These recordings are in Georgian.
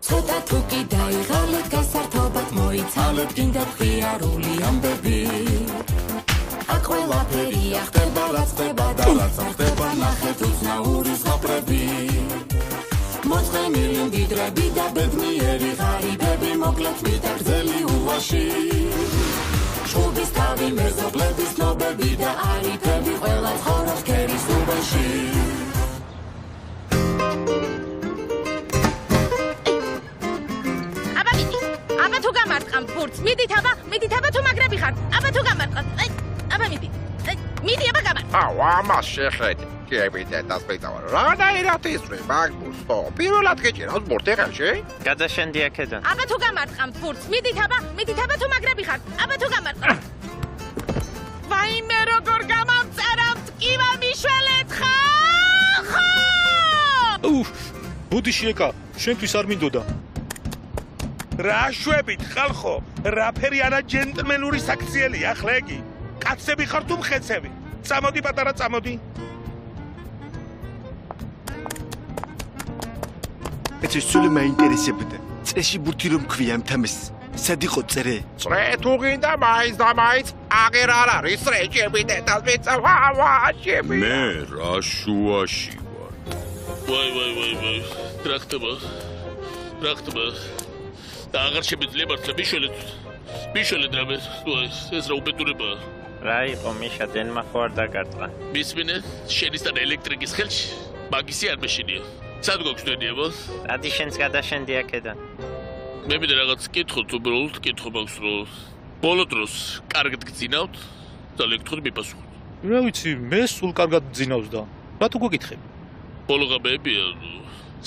ცოტა თუ კი დაიღალეთ გასართობად მოიცალეთ გინდათ ღიარული ამბები აქ ყველაფერია ხდება რაც ხდება და რაც არ ხდება ნახეთ უცნაური ზღაპრები მოწყენილი მდიდრები და ბედნიერი ღარიბები მოკლეთ მიტაგრძელი ულვაში შუბის თავი მეზობლების ნობები და არიფები ყველა ცხოვრობს ქერის უბანში აბა თუ გამარტყამთ ბურთს მიდით აბა თუ მაგრები ხართ აბა თუ გამარტყამთ აბა მიდი აბა გამარტყ ამას შეხედე გებიდეთას მეწავა რანაირად ისვრე მაგბურთს ხო პირველად გეჭირავს ბურთი ხელში გადაშენდი აქედან აბა თუ გამარტყამთ ბურთს მიდით აბა თუ მაგრები ხართ აბა თუ გამარტყამთ ვაიმე როგორ გამამწერავთ კივა მიშველეთ ხალხო ბუდიში ეკა შენთვის არ მინდოდა რა შვებით ხალხო რაფერიანა ჯენტლმენური საქციელია ახლა იგი კაცები ხარ თუ მხეცები წამოდი პატარა წამოდი ეცი სული მაინტერესებდა წეში ბურთი რომ ქვია ამთამეს სად იყო წერე წრე თუ გინდა მაინც და მაინც აღერ არ არის რეჭები დედას მეწავა ვაჭები მე რა შუაში ვარ ვაი რა ხდება და აღარ შემიძლია მართლა მიშველეთ რამე ეს რა უბედურებაა რა იყო მიშა დენმა ხო არ დაგარტყა მისმინე შენისთან ელექტრიკის ხელში მაგისი არ მეშინია სად გვაქვს დენიებო ადი შენს გადაშენდი აქედან მე მინდა რაღაც კითხოთ უბრალოდ კითხო მაქვს რომ ბოლო დროს კარგად გძინავთ და ლექტორი მიპასუხოთ რა ვიცი მე სულ კარგად გძინავს და რა თუ გეკითხები ბოლო ღამეებია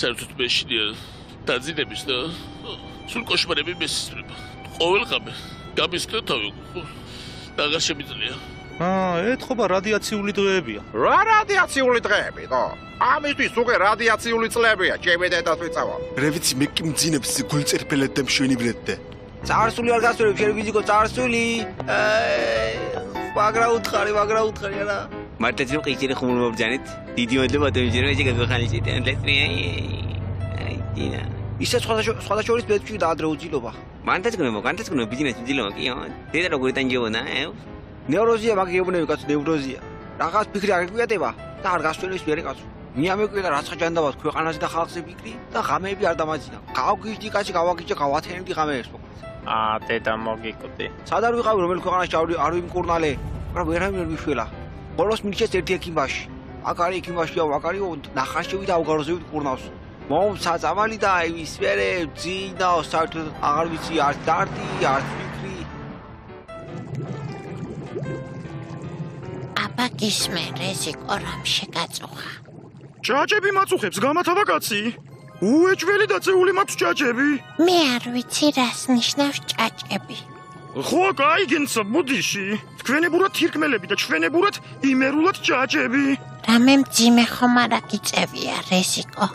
საერთოდ მეშინია დაძინების და სულ კოშმარები მესწრება ყოველ ღამე გამისკდა თავი და აღარ შემიძლია ეთქობა რადიაციული დღეებია რა რადიაციული დღეები ხო ამისთვის უკვე რადიაციული წლებია ჩემი დედას ვიწავა რა ვიცი მე კი მძინებს გულწერფელად და მშვენივრად და წარსული არ გასწორებ შენ ვიზიკო წარსული მაგრა უთხარი არა მარტო ძრო ყიჭირი ხუმრ მობჯანეთ დიდი მადლობა თემჯერა ეს გაგხალიჭით აი დინა ისე სხვა შორის ბედჩი და ადრე უძილობა განთაცგნო ბიზნეს უძილობა კი დედა როგორ იტანჯებონა ნევროზია მაგიებუნები კაცო ნევროზია რაღაც ფიქრი არ გიკვიატება და არ გასწორებს მერე კაცო მიამეკვირა რაცხა ჯანდაბას ქვეყანაზე და ხალხზე ფიქრი და ღამეები არ დამაძინა გავგიჟდი კაცი გავაგიჯე გავათენებდი ღამეებს დედა მოგიკვდი სად არ ვიყავი რომელ ქვეყანაში არ ვიმკურნალე მაგრამ ვერავინ არ მიშველა ბოლოს მიჩეს ერთი ექიმბაში აქ არის ექიმბაშია აქ არის ნახარშევი და ავგაროზევით კურნავს მომცა წამალი და აი ის მერე ძინაო საერთოდ აღარ ვიცი არც დარტი არც ფიქრი აბა გისმე რეზიკო რამ შეგაწუხა ჭაჭები მაწუხებს გამათავა კაცი უეჭველი დაწეული მაქვს ჭაჭები მე არ ვიცი რას ნიშნავს ჭაჭები ხო გაიგენს ბუდიში თქვენებურად თირკმელები და ჩვენებურად იმერულად ჭაჭები რამე მძიმე ხომ არა გიწევია რეზიკო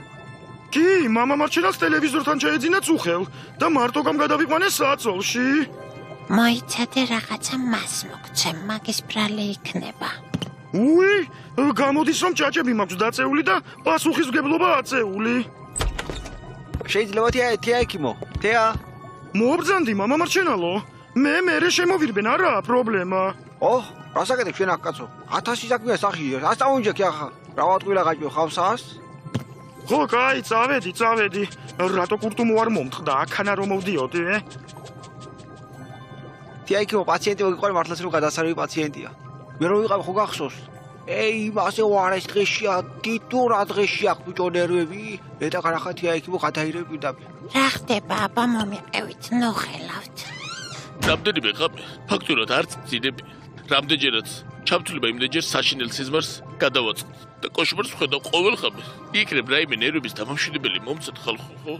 კი მამა მარჩენას ტელევიზორთან ჩაეძინა წუხელ და მარტო გამგადავიყვანეს საწოლში მოიცადე რაღაცა მას მოგცე მაგის ბრალი იქნება გამოდის რომ ჭაჭები მაქვს დაწეული და პასუხისმგებლობა აწეული შეიძლება თეა ექიმო თეა მობრძანდი მამა მარჩენალო მე მერე შემოვირბენ არაა პრობლემა რას აკეთებ შენ აქ კაცო 1000 საქმეა სახში ასწავლინჯექი ახლა რავატყვილა გაჭო ხავსას ხო კაი წავედი რატო კურტუმო არ მომთხდა აქანა რომ მოვდიოდი თეა ექიმო პაციენტი მოგიყვარე მართლაც რომ გადასარევი პაციენტია მე რომ ვიყავ ხო გახსოვს იმასე ვარეს დღეშია თითო რა დღეშია ბიჭო ნერვები და ხანახა თეა ექიმო გადაირები პირდაპირ რა ხდება აბა მომიყევით ნოხელავთ რამდენიმე ღამე ფაქტურად არც ძინები რამდენჯერაც ჩამთვლება იმდენჯერ საშინელ სიზმარს გადავაწყდა და კოშმარს ხედავ ყოველ ღამე იქნებ რაიმე ნერვების დამამშვიდებელი მომცეთ ხალხო ხო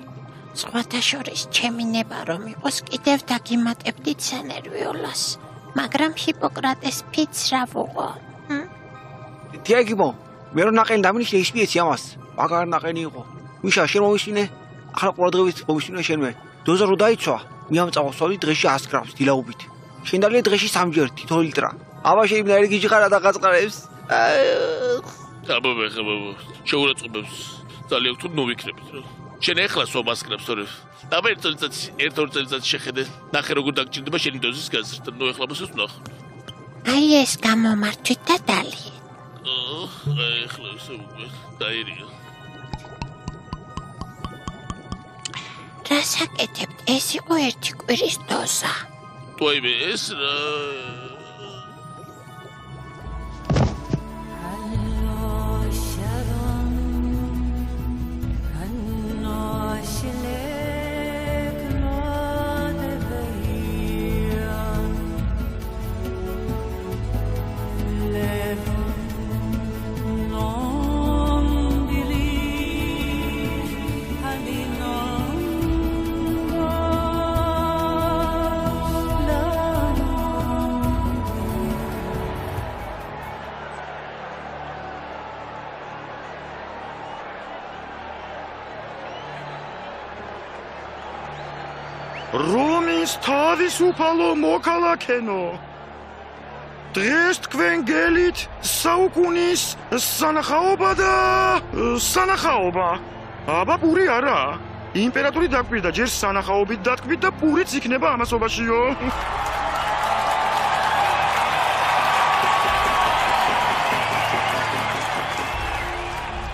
სხვათა შორის ჩემი ნება რომ იყოს კიდევ დაგიმატებდი სენერვიულას მაგრამ ჰიპოკრატეს ფიც რა ვუყო თეა ექიმო მე რომ ნაყენი დამინიშნე ისპიეცი ამას მაგარ ნაყენი იყო მიშა შენ მომისმინე ახლა ყურადღებით მომისმინე შენმე დოზა რო დაიცვა მიამწავა სვალი დღეში 100 გრამს დილაობით შენ დალე დღეში 3 თითო ლიტრა აბა შეიძლება ერთი გიჟღარა და გაწყარებს აბა შეურაცხყოფებს ძალიან თუ ნოვიქნებით რა შენ ეხლა სომასკრებს თორე. აბა ერთ-ორ წელიწადში შეხედე. ნახე როგორ დაგჭირდება შენი დოზის გაზრდა. ნუ ეხლა მოსეს ნახე. აი ეს გამომართვით და დალი. ეხლა ისე უკვე დაირია. რას აკეთებთ? ეს იყო ერთი კვირის დოზა. ტოიმე ეს რა რომის თავისუფალო მოქალაქენო დღეს თქვენ გელით საუკუნის სანახაობა და სანახაობა აბა პური არა იმპერატორი დაკვირდა ჯერ სანახაობით დათქვით და პურიც იქნება ამასობაშიო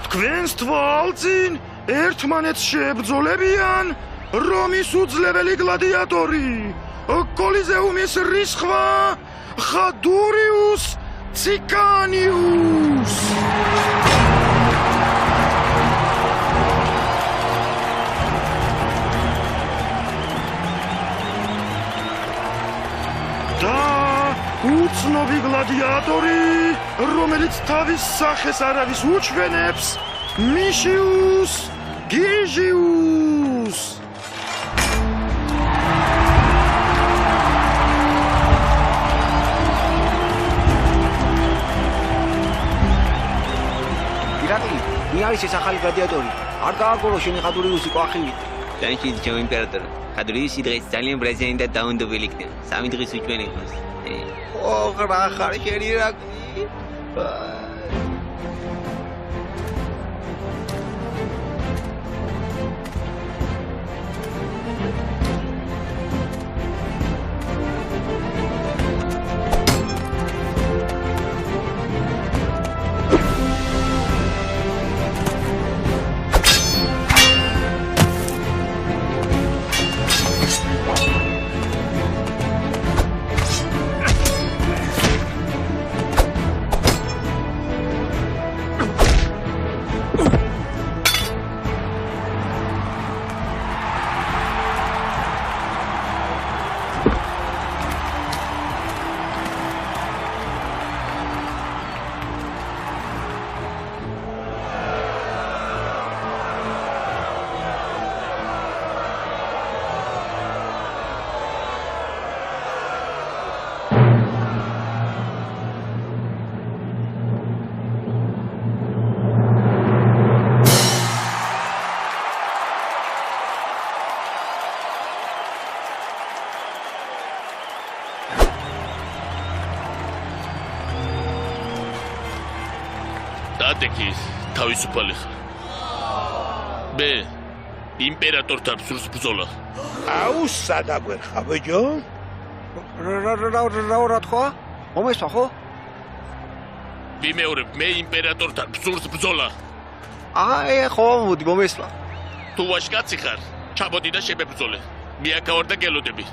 თქვენს თვალწინ ერთმანეთს შეებრძოლებიან რომის უძლებელი გლადიატორი კოლიზეუმის რისხვა ხადურიუს ციკანიუს და უცნობი გლადიატორი რომელიც თავის სახეს არ არის უჩვენებს მიშიუს გიჟიუს არის ეს ახალი გლადიატორი. არ გააგორო შენი ხადურიუსი ყვახივით. განშიდი ჩემო იმპერატორო. ხადურიუსი დღეს ძალიან ბრაზიანი და დაუნდობელი იქნება. 3 დღის უჩვენ იყოს. რა ხარ შენი რაგი? დადეკის თავისუფალი ხარ. მე იმპერატორთან სურს ბრძოლა. აუ სადაგვერხა ბიჭო? რა თქვა? მომესვა ხო? ვიმეორებ მე იმპერატორთან სურს ბრძოლა. აი ხო მოდი მომესვა. თუ ვაშკაცი ხარ, ჩამოდი და შებებრძოლე. მე აქა ვარ და გელოდები.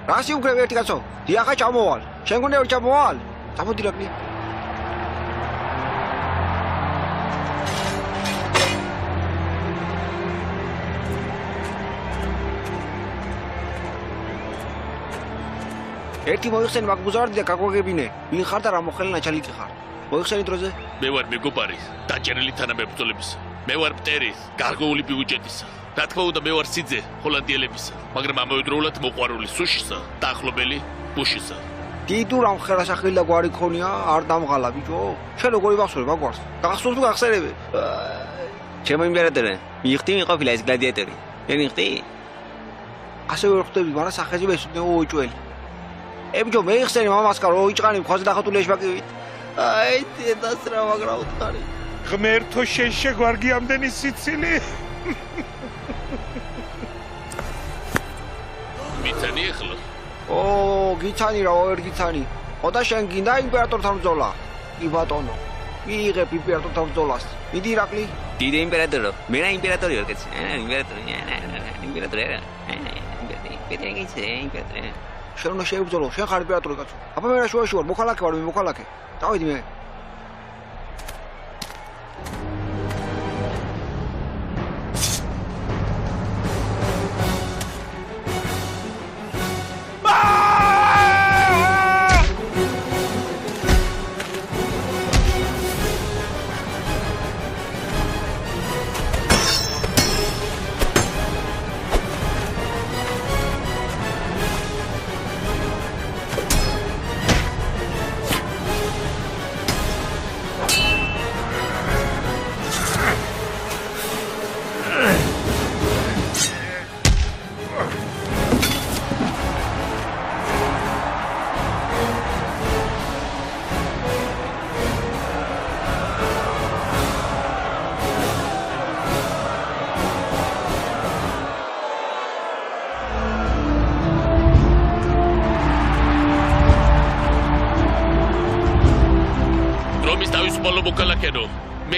რა სიმქრები ერთი კაცო? დიახა ჩამოვალ. შენ გუნდა ვერ ჩამოვალ. წამოდი რაკნი. ერთი მოიხსენი მაგბუზარდი და გაგვაგებინე. ვინ ხარ და რა მოხელი ნაჩალიკი ხარ? მოიხსენი დროზე? მე ვარ მეგობარი, დაჭერილი თანამებრძოლების. მე ვარ მტერი, გარკვეული ბიუჯეტისა. რა თქმა უნდა მე ვარ სიძე ჰოლანდიელებისა, მაგრამ ამავდროულად მოყვარული სუშისა და ახლობელი ბუშისა. დიდუ რამ ხელასახელი და გვარი ქონია, არ დამღალა ბიჭო. შენ როგორი ვახსოვებ აგვარს? გახსოვს თუ გახსენები? ჩემო იმპერატორე, მიხდი მიყოფილა ეს გლადიატორი. მე მიხდი? ასე ვერ ხვდები, მაგრამ სახეზე მესუდნეო უჭველი. ებიჭო მე იხსენი მამასკა რო იჭყანი მხოზე დახატული ეშბაკივით. აი დედას რა მაგრა უთხარი. ღმერთო შენ შეგვარგი ამდენი სიცილი? მიცანი ახლა? ო, გიცანი რა, ვერ გიცანი. ხოდა შენ გინდა იმპერატორთან ბრძოლა? კი ბატონო. მიიღებ იმპერატორთან ბრძოლას. მიდი ირაკლი. დიდე იმპერატორო, მე რა იმპერატორი ვარ კაცი. იმპერატორი. იმპერატორი. შენ უნდა შეიბრძოლო, შენ ხარ იმპერატორი კაცო. აბა მე რა შუაში ვარ, მოქალაქე ვარ, მე მოქალაქე. დავიდი მე.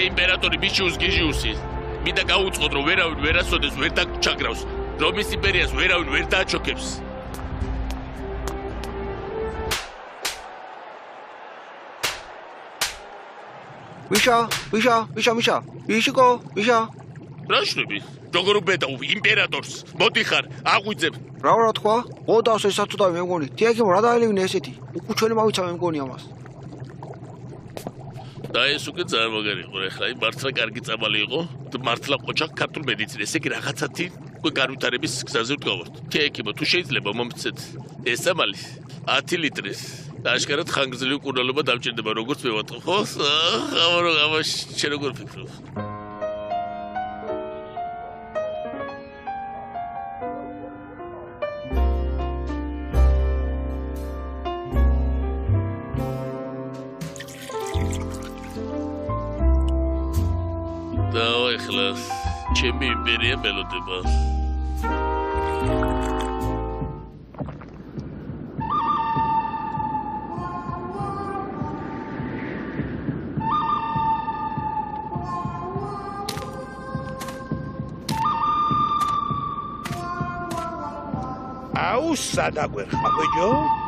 მე იმპერატორი მიშიუს გიჟიუსი მინდა გაუწყოთ რომ ვერავინ ვერასოდეს ვერ დაგჩაგრავს რომის იმპერიას ვერავინ ვერ დააჩოქებს ვიშიკო რა შნები როგორ ubedავ იმპერატორს მოდი ხარ აღვიძებ რა თქვა ოდავს ეს საწუთავი მე მგონი თიაქიმ რა დაელევინე ესეთი უკუჩვენი მავიცა მე მგონი ამას და ეს უკვე ძალიან მაგარი იყო ახლა მართლა კარგი წამალი იყო მართლა ყოჩა ქართულ მედიცინას ესე იგი რაღაცათი უკვე განვითარების გზაზე ვდგავართ თექიმო თუ შეიძლება მომცეთ ეს წამალი 10 ლიტრის და აშკარად ხანგრძლივი მკურნალობა დამჭირდება როგორც მე ვატყო ხო ხამა შენ როგორ ფიქრობ ჩემი იმპერია მელოდება. აუ სადაგვერხა ბიჭო?